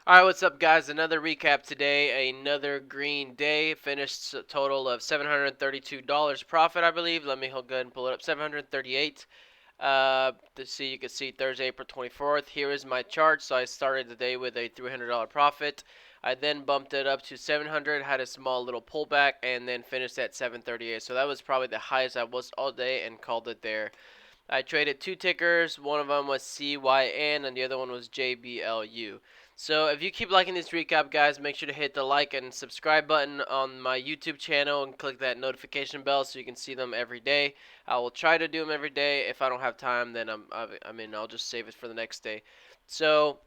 Alright, what's up, guys? Another recap today. Another green day. Finished a total of $732 profit, I believe. Let me go ahead and pull it up. 738. You can see Thursday, April 24th. Here is my chart. So I started the day with a $300 profit. I then bumped it up to 700, had a small little pullback, and then finished at 738. So that was probably the highest I was all day and called it there. I traded two tickers. One of them was CYN and the other one was JBLU. So if you keep liking this recap, guys, make sure to hit the like and subscribe button on my YouTube channel and click that notification bell so you can see them every day. I will try to do them every day. If I don't have time, then I'll just save it for the next day. So,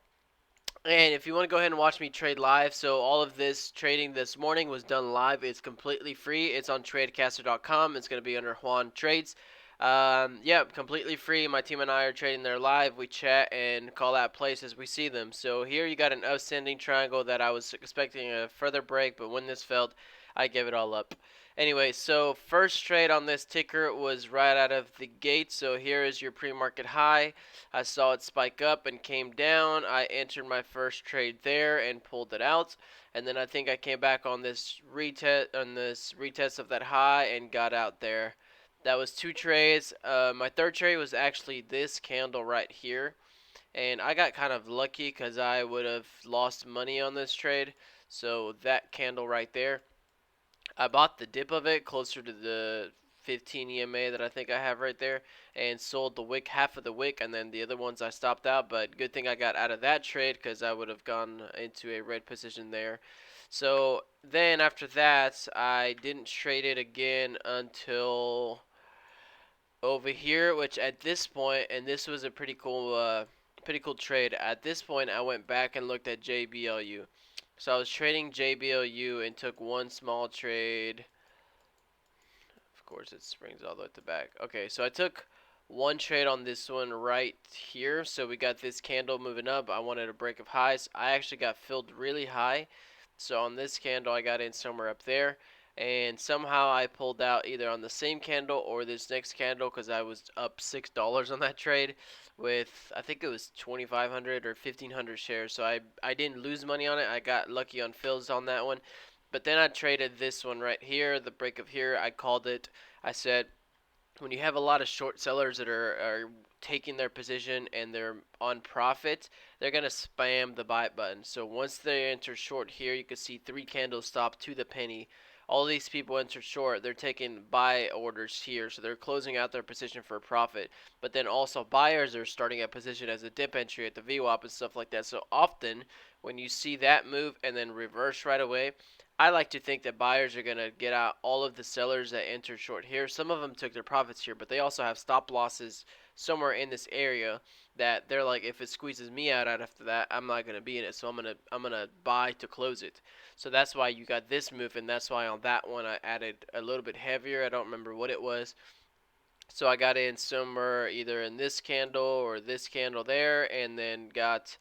and if you want to go ahead and watch me trade live, so all of this trading this morning was done live. It's completely free. It's on tradecaster.com. It's going to be under Juan Trades. Yeah, completely free. My team and I are trading there live. We chat and call out plays as we see them. So here you got an ascending triangle that I was expecting a further break, but when this failed, I gave it all up. Anyway, so first trade on this ticker was right out of the gate. So here is your pre-market high. I saw it spike up and came down. I entered my first trade there and pulled it out. And then I think I came back on this retest of that high and got out there. That was two trades. My third trade was actually this candle right here. And I got kind of lucky because I would have lost money on this trade. So that candle right there, I bought the dip of it closer to the 15 EMA that I think I have right there, and sold the wick, half of the wick, and then the other ones I stopped out. But good thing I got out of that trade because I would have gone into a red position there. So then after that, I didn't trade it again until over here, which at this point, and this was a pretty cool trade. At this point, I went back and looked at JBLU. So I was trading JBLU and took one small trade. Of course, it springs all the way at the back. Okay, so I took one trade on this one right here. So we got this candle moving up. I wanted a break of highs. I actually got filled really high. So on this candle, I got in somewhere up there. And somehow I pulled out either on the same candle or this next candle because I was up $6 on that trade with, I think it was 2,500 or 1,500 shares. So I didn't lose money on it. I got lucky on fills on that one. But then I traded this one right here, the break of here. I called it. I said, when you have a lot of short sellers that are taking their position and they're on profit, they're going to spam the buy button. So once they enter short here, you can see three candles stop to the penny. All these people enter short. They're taking buy orders here, so they're closing out their position for a profit. But then also buyers are starting a position as a dip entry at the VWAP and stuff like that. So often when you see that move and then reverse right away, I like to think that buyers are going to get out all of the sellers that entered short here. Some of them took their profits here, but they also have stop losses somewhere in this area that they're like, if it squeezes me out after that, I'm not going to be in it. So I'm gonna buy to close it. So that's why you got this move, and that's why on that one I added a little bit heavier. I don't remember what it was. So I got in somewhere either in this candle or this candle there, and then got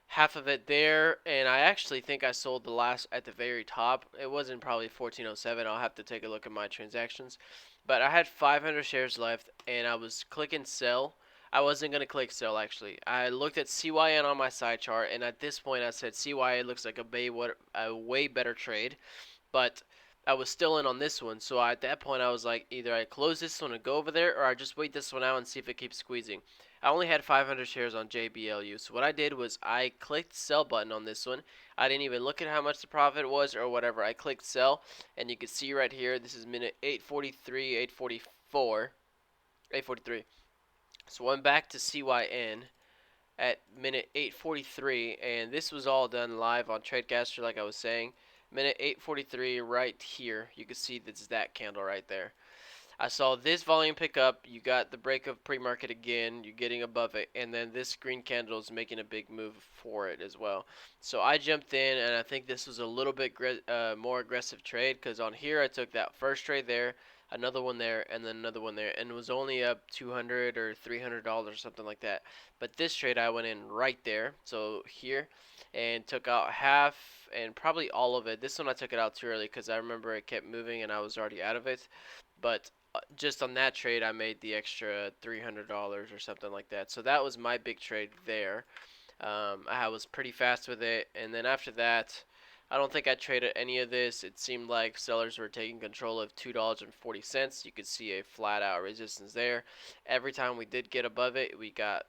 half of it there, and I actually think I sold the last at the very top. It wasn't probably 1407. I'll have to take a look at my transactions. But I had 500 shares left, and I was clicking sell. I wasn't going to click sell, actually. I looked at CYN on my side chart, and at this point I said CYN looks like a way better trade. But I was still in on this one, so at that point I was like, either I close this one and go over there, or I just wait this one out and see if it keeps squeezing. I only had 500 shares on JBLU, so what I did was I clicked sell button on this one. I didn't even look at how much the profit was or whatever. I clicked sell, and you can see right here, this is minute 843, 844, 843. So I went back to CYN at minute 843, and this was all done live on TradeCaster, like I was saying. Minute 843 right here, you can see that's that candle right there. I saw this volume pick up. You got the break of pre-market again. You're getting above it, and then this green candle is making a big move for it as well. So I jumped in, and I think this was a little bit more aggressive trade because on here I took that first trade there, another one there, and then another one there, and it was only up $200 or $300 or something like that. But this trade I went in right there, so here, and took out half and probably all of it. This one I took it out too early because I remember it kept moving and I was already out of it. But just on that trade, I made the extra $300 or something like that. So that was my big trade there. I was pretty fast with it, and then after that, I don't think I traded any of this. It seemed like sellers were taking control of $2.40. You could see a flat out resistance there. Every time we did get above it, we got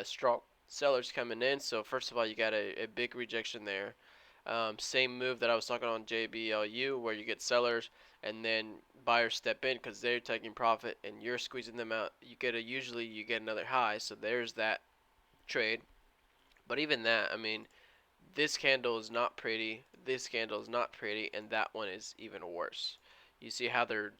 strong sellers coming in. So first of all, you got a big rejection there. Same move that I was talking on JBLU, where you get sellers and then buyers step in because they're taking profit and you're squeezing them out. Usually you get another high. So there's that trade. But even that, I mean, this candle is not pretty, this candle is not pretty, and that one is even worse. You see how they're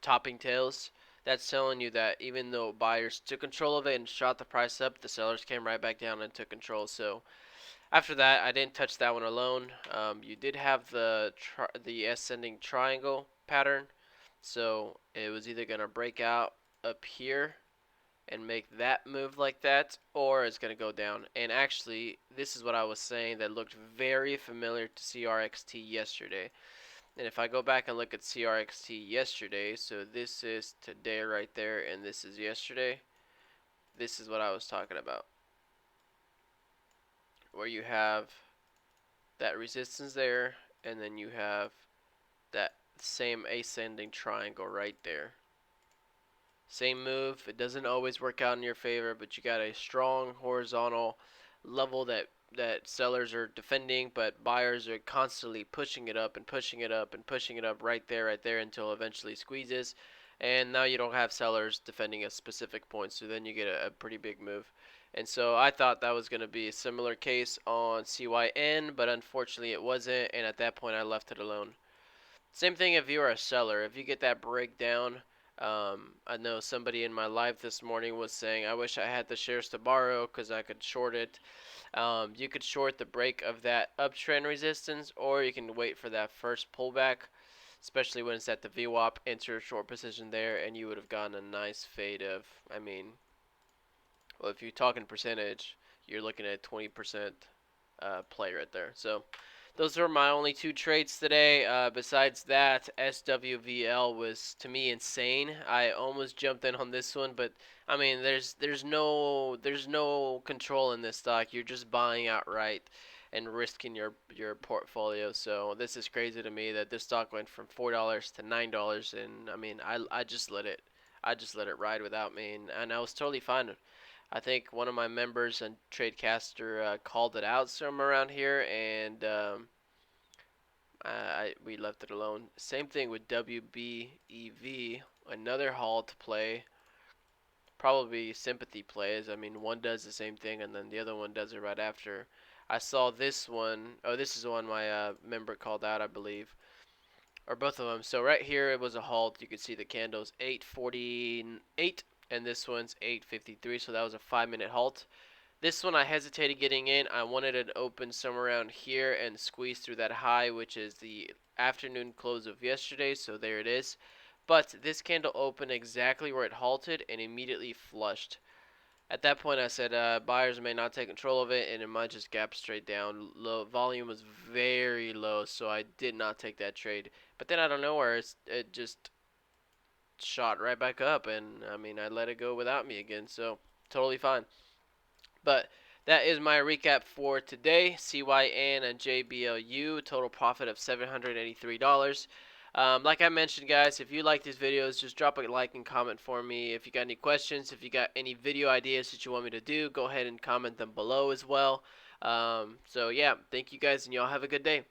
topping tails? That's telling you that even though buyers took control of it and shot the price up, the sellers came right back down and took control. So after that, I didn't touch that one alone. You did have the ascending triangle pattern, so it was either gonna break out up here and make that move like that, or it's going to go down. And actually, this is what I was saying that looked very familiar to CRXT yesterday. And if I go back and look at CRXT yesterday, so this is today right there, and this is yesterday, this is what I was talking about. Where you have that resistance there, and then you have that same ascending triangle right there. Same move. It doesn't always work out in your favor, but you got a strong horizontal level that sellers are defending, but buyers are constantly pushing it up and pushing it up and pushing it up right there until eventually squeezes. And now you don't have sellers defending a specific point, so then you get a pretty big move. And so I thought that was going to be a similar case on CYN, but unfortunately it wasn't, and at that point I left it alone. Same thing if you're a seller. If you get that breakdown, I know somebody in my live this morning was saying, I wish I had the shares to borrow because I could short it. You could short the break of that uptrend resistance, or you can wait for that first pullback, especially when it's at the VWAP, enter a short position there, and you would have gotten a nice fade of, I mean, well, if you're talking percentage, you're looking at 20% play right there. So those are my only two trades today. Besides that, SWVL was to me insane. I almost jumped in on this one, but I mean, there's no control in this stock. You're just buying outright and risking your portfolio. So this is crazy to me that this stock went from $4 to $9, and I mean, I just let it ride without me, and I was totally fine. I think one of my members on Tradecaster called it out somewhere around here, and we left it alone. Same thing with WBEV, another halt play, probably sympathy plays. I mean, one does the same thing, and then the other one does it right after. I saw this one. Oh, this is the one my member called out, I believe, or both of them. So right here it was a halt. You could see the candles 8:48, and this one's 8:53. So that was a 5-minute halt. This one I hesitated getting in. I wanted it open somewhere around here and squeeze through that high, which is the afternoon close of yesterday. So there it is. But this candle opened exactly where it halted and immediately flushed. At that point, I said buyers may not take control of it, and it might just gap straight down. Low volume was very low, so I did not take that trade. But then out of nowhere, it just shot right back up, and I mean, I let it go without me again. So totally fine. But that is my recap for today. CYN and JBLU, total profit of $783. Like I mentioned, guys, if you like these videos, just drop a like and comment for me. If you got any questions, if you got any video ideas that you want me to do, go ahead and comment them below as well. So yeah, thank you guys, and y'all have a good day.